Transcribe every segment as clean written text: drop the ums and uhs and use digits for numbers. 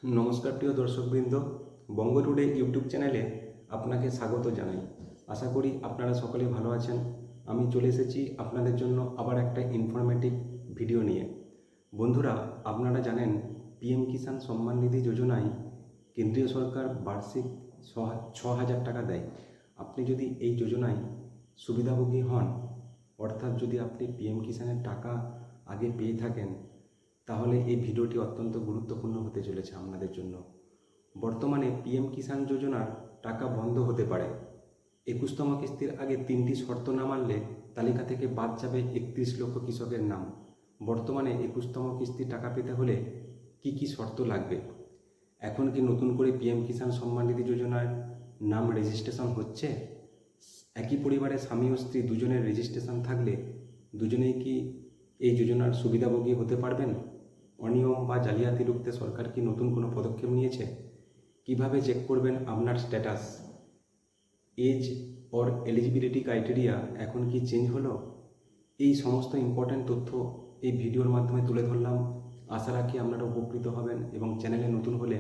নমস্কার প্রিয় দর্শকবৃন্দ, বঙ্গ টুডে ইউটিউব চ্যানেলে আপনাকে স্বাগত জানাই। আশা করি আপনারা সকলে ভালো আছেন। আমি চলে এসেছি আপনাদের জন্য আবার একটা ইনফরমেটিভ ভিডিও নিয়ে। বন্ধুরা, আপনারা জানেন পিএম কিষাণ সম্মান নিধি যোজনায় কেন্দ্রীয় সরকার বার্ষিক 6,000 টাকা দেয়। আপনি যদি এই যোজনায় সুবিধাভোগী হন, অর্থাৎ যদি আপনি পিএম কিষাণের টাকা আগে পেয়ে থাকেন, তাহলে এই ভিডিওটি অত্যন্ত গুরুত্বপূর্ণ হতে চলেছে আপনাদের জন্য। বর্তমানে পিএম কিষাণ যোজনার টাকা বন্ধ হতে পারে। 21তম কিস্তির আগে 3টি শর্ত না মানলে তালিকা থেকে বাদ যাবে 31 লক্ষ কৃষকের নাম। বর্তমানে 21তম কিস্তির টাকা পেতে হলে কি কি শর্ত লাগবে? এখন কি নতুন করে পিএম কিষাণ সম্মান নিধি যোজনার নাম রেজিস্ট্রেশন হচ্ছে? একই পরিবারে স্বামী ও স্ত্রী দুজনের রেজিস্ট্রেশন থাকলে দুজনেই কি এই যোজনার সুবিধাভোগী হতে পারবেন? অনিয়ম বা জালিয়াতি রুখতে সরকার কি নতুন কোনো পদক্ষেপ নিয়েছে? কিভাবে চেক করবেন আপনার status? As or eligibility criteria এখন কি চেঞ্জ হলো? এই সমস্ত ইম্পর্ট্যান্ট তথ্য এই ভিডিওর মাধ্যমে তুলে ধরলাম। আশা রাখি আপনারা উপকৃত হবেন এবং চ্যানেলে নতুন হলে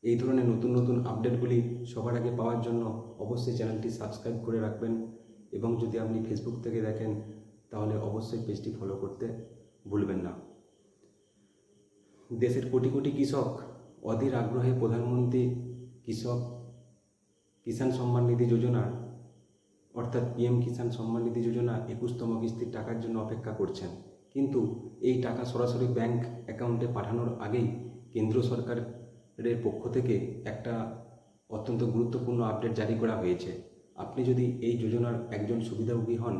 এই ধরনের নতুন নতুন আপডেটগুলি সবার আগে পাওয়ার জন্য অবশ্যই চ্যানেলটি সাবস্ক্রাইব করে রাখবেন এবং যদি আপনি ফেসবুক থেকে দেখেন তাহলে অবশ্যই পেজটি ফলো করতে ভুলবেন না। দেশের কোটি কোটি কৃষক অধীর আগ্রহে প্রধানমন্ত্রী কিষাণ সম্মান নিধি যোজনা অর্থাৎ পিএম কিষাণ সম্মান নিধি যোজনা 21তম কিস্তির টাকার জন্য অপেক্ষা করছেন। কিন্তু এই টাকা সরাসরি ব্যাংক অ্যাকাউন্টে পাঠানোর আগেই কেন্দ্র সরকারের পক্ষ থেকে একটা অত্যন্ত গুরুত্বপূর্ণ আপডেট জারি করা হয়েছে। আপনি যদি এই যোজনার একজন সুবিধাভোগী হন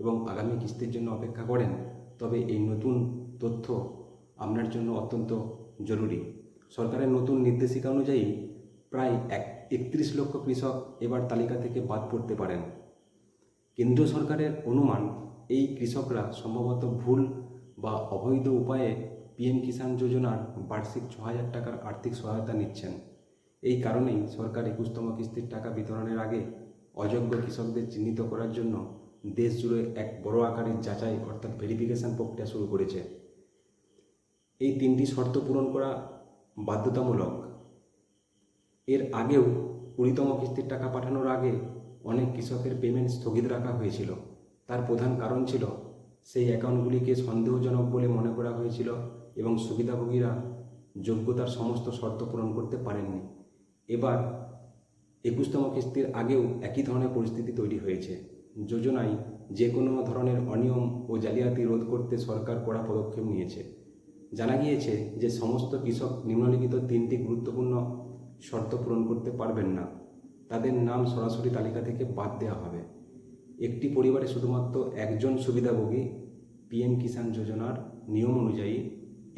এবং আগামী কিস্তির জন্য অপেক্ষা করেন, তবে এই নতুন তথ্য আপনার জন্য অত্যন্ত জরুরি। সরকারের নতুন নির্দেশিকা অনুযায়ী প্রায় 31 লক্ষ কৃষক এবার তালিকা থেকে বাদ পড়তে পারেন। কেন্দ্রীয় সরকারের অনুমান, এই কৃষকরা সম্ভবত ভুল বা অবৈধ উপায়ে পিএম কিষাণ যোজনার বার্ষিক 6,000 টাকার আর্থিক সহায়তা নিচ্ছেন। এই কারণেই সরকার 21তম কিস্তির টাকা বিতরণের আগে অযোগ্য কৃষকদের চিহ্নিত করার জন্য দেশ জুড়ে এক বড় আকারের যাচাই অর্থাৎ ভেরিফিকেশন প্রক্রিয়া শুরু করেছে। এই 3টি শর্ত পূরণ করা বাধ্যতামূলক। এর আগেও 20তম কিস্তির টাকা পাঠানোর আগে অনেক কৃষকের পেমেন্ট স্থগিত রাখা হয়েছিল। তার প্রধান কারণ ছিল সেই অ্যাকাউন্টগুলিকে সন্দেহজনক বলে মনে করা হয়েছিল এবং সুবিধাভোগীরা যোগ্যতার সমস্ত শর্ত পূরণ করতে পারেননি। এবার 21তম কিস্তির আগেও একই ধরনের পরিস্থিতি তৈরি হয়েছে। যোজনায় যে কোনো ধরনের অনিয়ম ও জালিয়াতি রোধ করতে সরকার কড়া পদক্ষেপ নিয়েছে। জানা গিয়েছে যে সমস্ত কৃষক নিম্নলিখিত 3টি গুরুত্বপূর্ণ শর্ত পূরণ করতে পারবেন না। তাদের নাম সরাসরি তালিকা থেকে বাদ দেওয়া হবে। একটি পরিবারে শুধুমাত্র একজন সুবিধাভোগী। পিএম কিষাণ যোজনার নিয়ম অনুযায়ী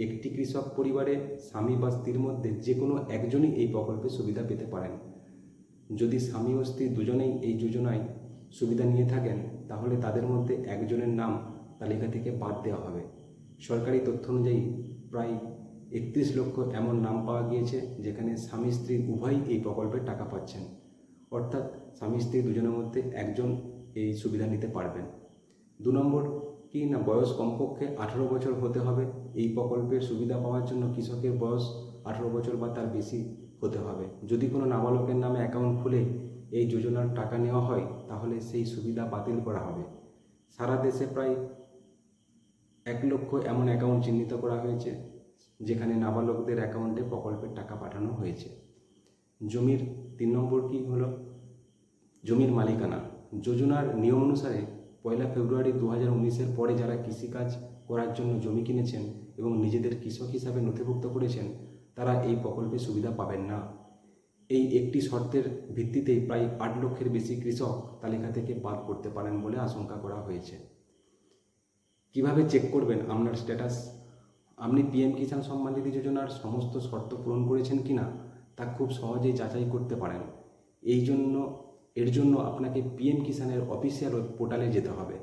একটি কৃষক পরিবারে স্বামী বা স্ত্রীর মধ্যে যে কোনো একজনই এই প্রকল্পে সুবিধা পেতে পারেন। যদি স্বামী ও স্ত্রী দুজনেই এই যোজনায় সুবিধা নিয়ে থাকেন, তাহলে তাদের মধ্যে একজনের নাম তালিকা থেকে বাদ দেওয়া হবে। সরকারি তথ্য অনুযায়ী প্রায় 31 লক্ষ এমন নাম পাওয়া গিয়েছে যেখানে স্বামী স্ত্রী উভয়ই এই প্রকল্পের টাকা পাচ্ছেন। অর্থাৎ স্বামী স্ত্রী দুজনের মধ্যে একজন এই সুবিধা নিতে পারবেন। 2 নম্বর কি না, বয়স কমপক্ষে 18 বছর হতে হবে। এই প্রকল্পের সুবিধা পাওয়ার জন্য কৃষকের বয়স 18 বছর বা তার বেশি হতে হবে। যদি কোনো নাবালকের নামে অ্যাকাউন্ট খুলে এই যোজনার টাকা নেওয়া হয়, তাহলে সেই সুবিধা বাতিল করা হবে। সারা দেশে প্রায় 1 লক্ষ এমন অ্যাকাউন্ট চিহ্নিত করা হয়েছে যেখানে নাবালকদের অ্যাকাউন্টে প্রকল্পের টাকা পাঠানো হয়েছে। জমির 3 নম্বর কি হলো, জমির মালিকানা। যোজনার নিয়ম অনুসারে 1 ফেব্রুয়ারি 2019-এর পরে যারা কৃষিকাজ করার জন্য জমি কিনেছেন এবং নিজেদের কৃষক হিসাবে নথিভুক্ত করেছেন, তারা এই প্রকল্পের সুবিধা পাবেন না। এই একটি শর্তের ভিত্তিতেই প্রায় 8 লক্ষের বেশি কৃষক তালিকা থেকে বাদ পড়তে পারেন বলে আশঙ্কা করা হয়েছে। কিভাবে চেক করবেন আপনার স্ট্যাটাস? আপনি পিএম কিষাণ সম্মান নিধি যোজনার সমস্ত শর্ত পূরণ করেছেন কিনা তা খুব সহজেই যাচাই করতে পারেন। এর জন্য আপনাকে পিএম কিষাণের অফিসিয়াল পোর্টালে যেতে হবে।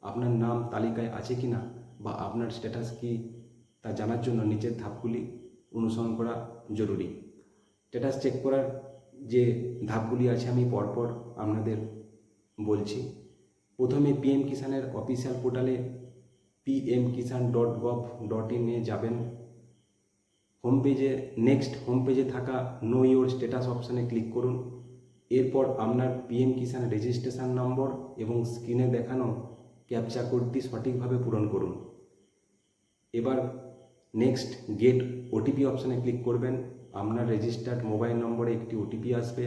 আপনার নাম তালিকায় আছে কিনা বা আপনার স্ট্যাটাস কি তা জানার জন্য নিচের ধাপগুলি অনুসরণ করা জরুরি। স্ট্যাটাস চেক করার যে ধাপগুলি আছে আমি পরপর আপনাদের বলছি। প্রথমে পিএম কিষাণের অফিসিয়াল পোর্টালে pmkisan.gov.in এ যাবেন। হোম পেজে থাকা নো ইওর স্ট্যাটাস অপশানে ক্লিক করুন। এরপর আপনার পিএম কিষাণ রেজিস্ট্রেশন নম্বর এবং স্ক্রিনে দেখানো ক্যাপচা কোডটি সঠিকভাবে পূরণ করুন। এবার নেক্সট গেট ওটিপি অপশানে ক্লিক করবেন। আপনার রেজিস্টার্ড মোবাইল নম্বরে একটি ওটিপি আসবে,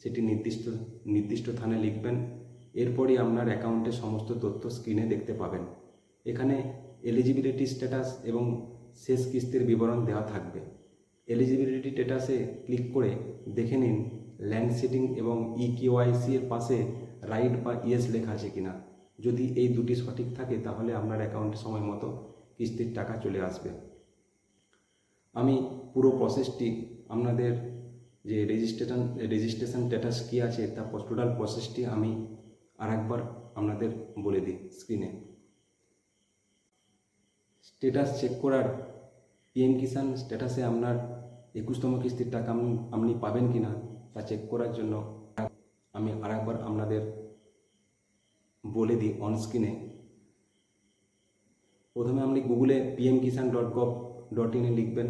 সেটি নির্দিষ্ট স্থানে লিখবেন। এরপরই আপনার অ্যাকাউন্টের সমস্ত তথ্য স্ক্রিনে দেখতে পাবেন। এখানে এলিজিবিলিটি স্ট্যাটাস এবং শেষ কিস্তির বিবরণ দেওয়া থাকবে। এলিজিবিলিটি স্ট্যাটাসে ক্লিক করে দেখে নিন ল্যান্ড সিটিং এবং ইকেওয়াইসি এর পাশে রাইট বা ইয়েস লেখা আছে কিনা। যদি এই দুটি সঠিক থাকে তাহলে আপনার অ্যাকাউন্টে সময় মতো কিস্তির টাকা চলে আসবে। আমি পুরো প্রসেসটি আপনাদের যে রেজিস্ট্রেশন স্ট্যাটাস কী আছে তার টোটাল প্রসেসটি আমি আরেকবার আপনাদের বলে দিই স্ক্রিনে। স্ট্যাটাস চেক করার পিএম কিষাণ স্ট্যাটাসে আপনার 21তম কিস্তির টাকা আপনি পাবেন কি না তা চেক করার জন্য আমি আরেকবার আপনাদের বলে দিই অন স্ক্রিনে। প্রথমে আপনি গুগলে pmkisan.gov.in লিখবেন।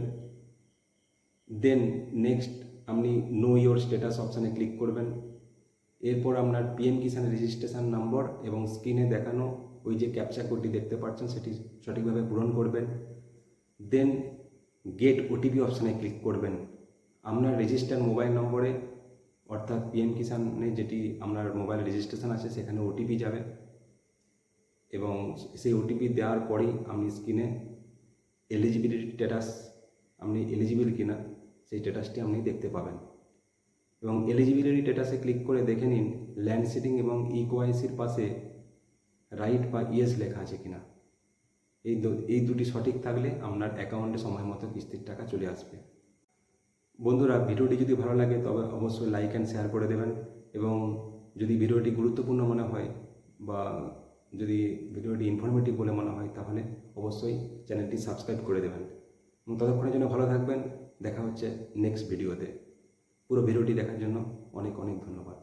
দেন নেক্সট আপনি নো ইওর স্ট্যাটাস অপশানে ক্লিক করবেন। এরপর আপনার পিএম কিষাণ রেজিস্ট্রেশন নম্বর এবং স্ক্রিনে দেখানো ওই যে ক্যাপচা কোডটি দেখতে পাচ্ছেন সেটি সঠিকভাবে পূরণ করবেন। দেন গেট ওটিপি অপশানে ক্লিক করবেন। আপনার রেজিস্টার্ড মোবাইল নম্বরে অর্থাৎ পিএম কিষাণে যেটি আপনার মোবাইল রেজিস্ট্রেশন আছে সেখানে ওটিপি যাবে এবং সেই ওটিপি দেওয়ার পরেই আপনি স্ক্রিনে এলিজিবিলিটি স্ট্যাটাস আপনি এলিজিবল কিনা সেই স্ট্যাটাসটি আপনি দেখতে পাবেন। এবং এলিজিবিলিটি স্ট্যাটাসে ক্লিক করে দেখে নিন ল্যান্ড সিটিং এবং ইকেওয়াইসির পাশে রাইট বা ইয়েস লেখা আছে কিনা। এই দুটি সঠিক থাকলে আপনার অ্যাকাউন্টে সময় মতো কিস্তির টাকা চলে আসবে। বন্ধুরা, ভিডিওটি যদি ভালো লাগে তবে অবশ্যই লাইক অ্যান্ড শেয়ার করে দেবেন এবং যদি ভিডিওটি গুরুত্বপূর্ণ মনে হয় বা যদি ভিডিওটি ইনফরমেটিভ বলে মনে হয় তাহলে অবশ্যই চ্যানেলটি সাবস্ক্রাইব করে দেবেন এবং ততক্ষণের জন্য ভালো থাকবেন। দেখা হচ্ছে নেক্সট ভিডিওতে। পুরো ভিডিওটি দেখার জন্য অনেক অনেক ধন্যবাদ।